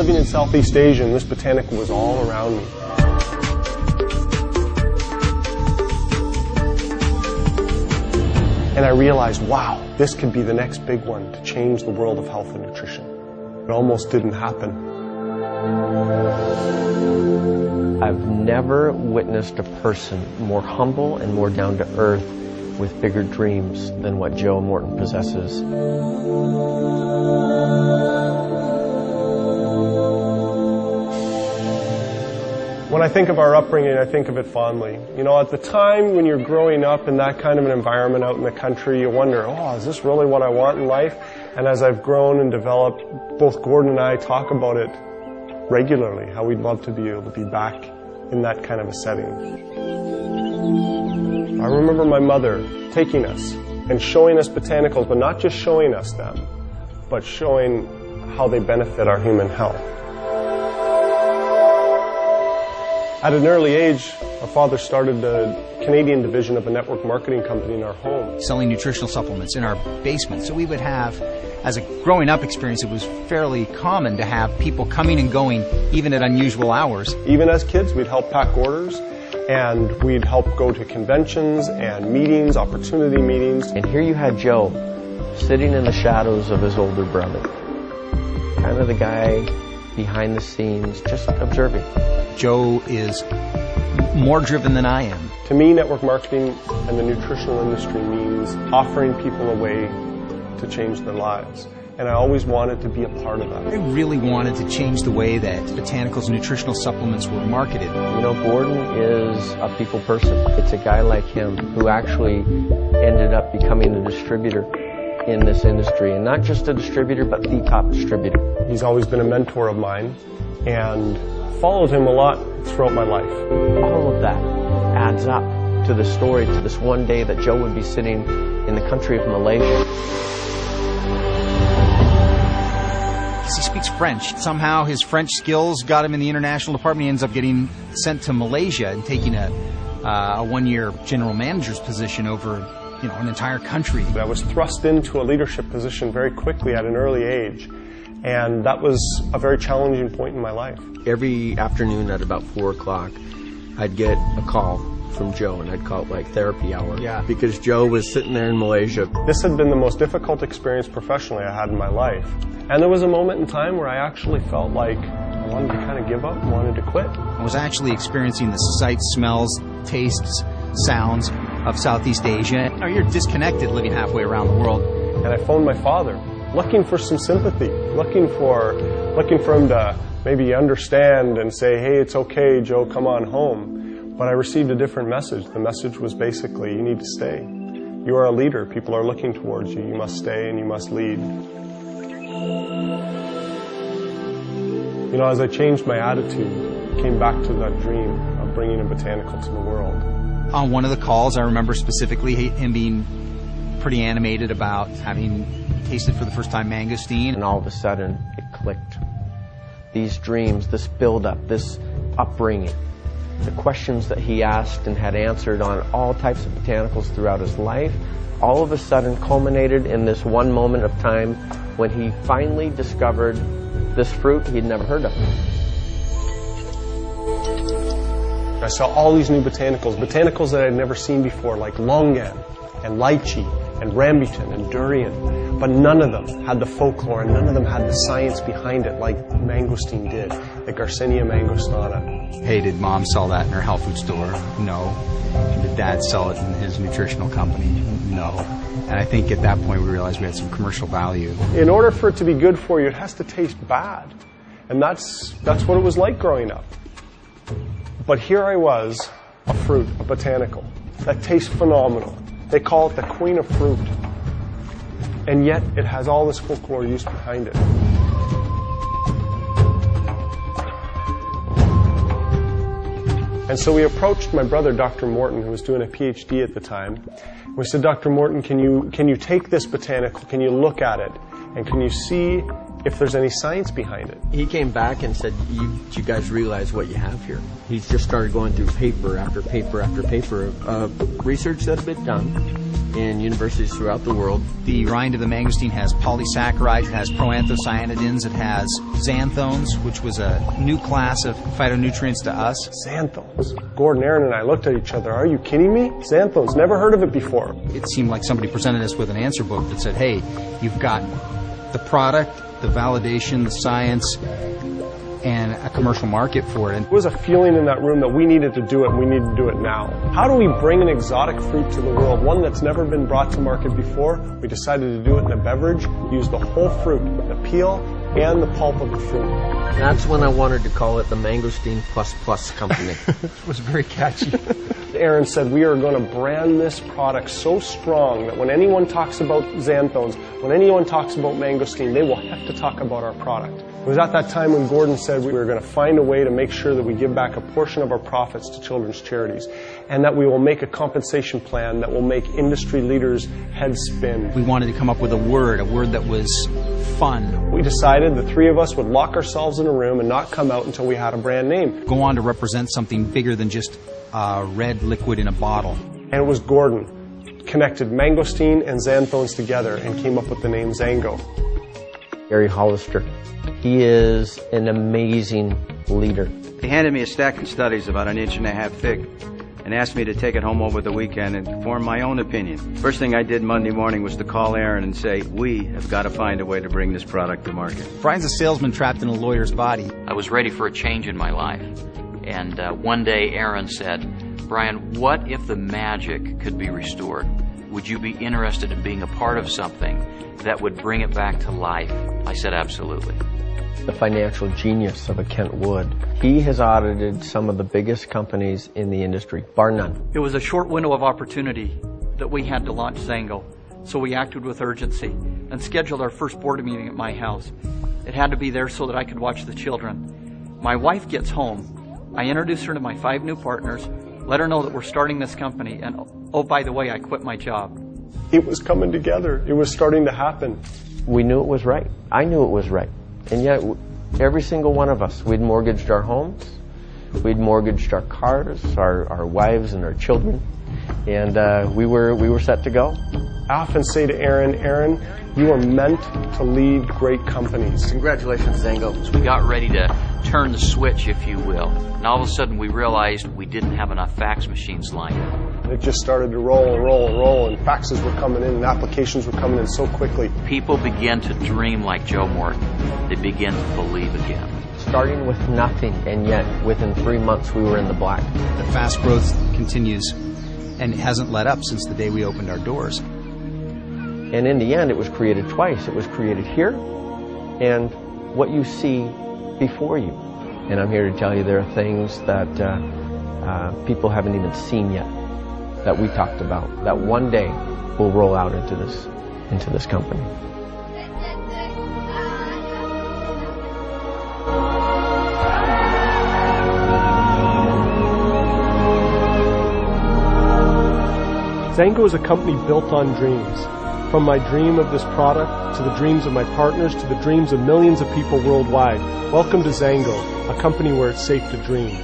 living in Southeast Asia, and this botanical was all around me. And I realized, wow, this could be the next big one to change the world of health and nutrition. It almost didn't happen. I've never witnessed a person more humble and more down to earth with bigger dreams than what Joe Morton possesses. When I think of our upbringing, I think of it fondly. You know, at the time when you're growing up in that kind of an environment out in the country, you wonder, oh, is this really what I want in life? And as I've grown and developed, both Gordon and I talk about it regularly, how we'd love to be able to be back in that kind of a setting. I remember my mother taking us and showing us botanicals, but not just showing us them, but showing how they benefit our human health. At an early age, our father started the Canadian division of a network marketing company in our home. Selling nutritional supplements in our basement. So we would have, as a growing up experience, it was fairly common to have people coming and going even at unusual hours. Even as kids, we'd help pack orders, and we'd help go to conventions and meetings, opportunity meetings. And here you had Joe sitting in the shadows of his older brother. Kind of the guy behind the scenes, just observing. Joe is more driven than I am. To me, network marketing and the nutritional industry means offering people a way to change their lives. And I always wanted to be a part of that. I really wanted to change the way that botanicals and nutritional supplements were marketed. You know, Gordon is a people person. It's a guy like him who actually ended up becoming a distributor in this industry. And not just a distributor, but the top distributor. He's always been a mentor of mine and followed him a lot throughout my life. All of that adds up to the story, to this one day that Joe would be sitting in the country of Malaysia. He speaks French. Somehow his French skills got him in the international department. He ends up getting sent to Malaysia and taking a one-year general manager's position over, you know, an entire country. I was thrust into a leadership position very quickly at an early age, and that was a very challenging point in my life. Every afternoon at about 4 o'clock, I'd get a call from Joe, and I'd call it like therapy hour. Yeah. Because Joe was sitting there in Malaysia. This had been the most difficult experience professionally I had in my life. And there was a moment in time where I actually felt like I wanted to kind of give up, wanted to quit. I was actually experiencing the sights, smells, tastes, sounds of Southeast Asia. You know, you're disconnected living halfway around the world. And I phoned my father, looking for some sympathy, looking for him to maybe understand and say, hey, it's okay, Joe, come on home. But I received a different message. The message was basically, you need to stay. You are a leader. People are looking towards you. You must stay and you must lead. You know, as I changed my attitude, came back to that dream of bringing a botanical to the world. On one of the calls, I remember specifically him being pretty animated about having tasted for the first time mangosteen. And all of a sudden, it clicked. These dreams, this build-up, this upbringing, the questions that he asked and had answered on all types of botanicals throughout his life, all of a sudden culminated in this one moment of time when he finally discovered this fruit he'd never heard of. I saw all these new botanicals that I'd never seen before, like longan and lychee and rambutan and durian, but none of them had the folklore and none of them had the science behind it like mangosteen did, the Garcinia mangostana. Hey, did Mom sell that in her health food store? No. Did Dad sell it in his nutritional company? No. And I think at that point we realized we had some commercial value. In order for it to be good for you, it has to taste bad. And that's what it was like growing up. But here I was, a fruit, a botanical, that tastes phenomenal. They call it the queen of fruit. And yet it has all this folklore use behind it. And so we approached my brother, Dr. Morton, who was doing a PhD at the time. We said, Dr. Morton, can you take this botanical, can you look at it, and can you see if there's any science behind it. He came back and said, you guys realize what you have here. He's just started going through paper after paper after paper of research that had been done in universities throughout the world. The rind of the mangosteen has polysaccharides, it has proanthocyanidins, it has xanthones, which was a new class of phytonutrients to us. Xanthones. Gordon, Aaron, and I looked at each other. Are you kidding me? Xanthones. Never heard of it before. It seemed like somebody presented us with an answer book that said, hey, you've got the product, the validation, the science, and a commercial market for it. And there was a feeling in that room that we needed to do it, and we need to do it now. How do we bring an exotic fruit to the world, one that's never been brought to market before? We decided to do it in a beverage, use the whole fruit, the peel and the pulp of the fruit. That's when I wanted to call it the Mangosteen Plus Plus Company. It was very catchy. Aaron said we are going to brand this product so strong that when anyone talks about xanthones, when anyone talks about mangosteen, they will have to talk about our product. It was at that time when Gordon said we were going to find a way to make sure that we give back a portion of our profits to children's charities, and that we will make a compensation plan that will make industry leaders' heads spin. We wanted to come up with a word that was fun. We decided the three of us would lock ourselves in a room and not come out until we had a brand name. Go on to represent something bigger than just red liquid in a bottle. And it was Gordon. Connected mangosteen and xanthones together and came up with the name XanGo. Gary Hollister. He is an amazing leader. He handed me a stack of studies about 1.5 inches thick and asked me to take it home over the weekend and form my own opinion. First thing I did Monday morning was to call Aaron and say, we have got to find a way to bring this product to market. Brian's a salesman trapped in a lawyer's body. I was ready for a change in my life. And one day Aaron said, Brian, what if the magic could be restored? Would you be interested in being a part of something that would bring it back to life? I said, absolutely. The financial genius of a Kent Wood. He has audited some of the biggest companies in the industry, bar none. It was a short window of opportunity that we had to launch XanGo, so we acted with urgency and scheduled our first board meeting at my house. It had to be there so that I could watch the children. My wife gets home. I introduce her to my 5 new partners, let her know that we're starting this company, and oh, by the way, I quit my job. It was coming together. It was starting to happen. We knew it was right. I knew it was right. And yet, every single one of us, we'd mortgaged our homes, we'd mortgaged our cars, our wives and our children, and we were set to go. I often say to Aaron, you are meant to lead great companies. Congratulations, XanGo. We got ready to turn the switch, if you will. And all of a sudden we realized we didn't have enough fax machines lined up. It just started to roll and roll and roll, and faxes were coming in and applications were coming in so quickly. People began to dream like Joe Morton. They began to believe again. Starting with nothing, and yet within 3 months we were in the black. The fast growth continues, and it hasn't let up since the day we opened our doors. And in the end, it was created twice. It was created here and what you see before you. And I'm here to tell you there are things that people haven't even seen yet that we talked about, that one day will roll out into this company. XanGo is a company built on dreams. From my dream of this product, to the dreams of my partners, to the dreams of millions of people worldwide. Welcome to XanGo, a company where it's safe to dream.